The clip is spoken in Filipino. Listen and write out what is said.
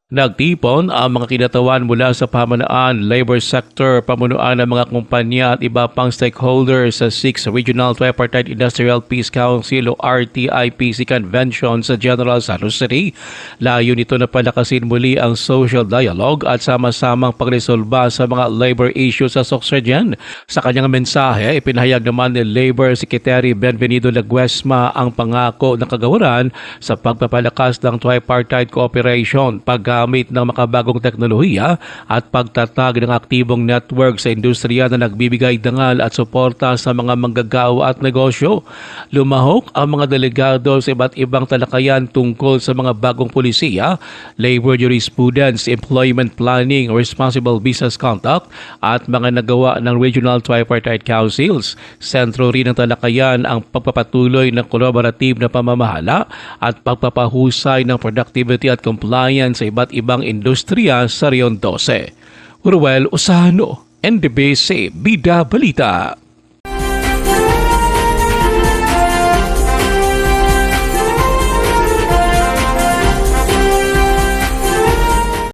Nagtipon ang mga kinatawan mula sa pamanaan, labor sector, pamunuan ng mga kumpanya at iba pang stakeholders sa 6th Regional Tripartite Industrial Peace Council o RTIPC Convention sa General Santos City. Layo nito na palakasin muli ang social dialogue at sama-samang pagresolba sa mga labor issues sa Sox Region. Sa kanyang mensahe, ipinahayag naman ni Labor Secretary Benvenido Laguesma ang pangako ng kagawaran sa pagpapalakas ng tripartite cooperation, paggamit ng makabagong teknolohiya at pagtatag ng aktibong network sa industriya na nagbibigay dangal at suporta sa mga manggagawa at negosyo. Lumahok ang mga delegado sa iba't ibang talakayan tungkol sa mga bagong pulisiya, labor jurisprudence, employment planning, responsible business conduct at mga nagawa ng Regional Tripartite Councils. Sentro rin ng talakayan ang pagpapatuloy ng collaborative na pamamahala at pagpapahusay ng productivity at compliance sa iba't ibang industriya sa Rion 12. Ruel Usano, NDBC Bida Balita.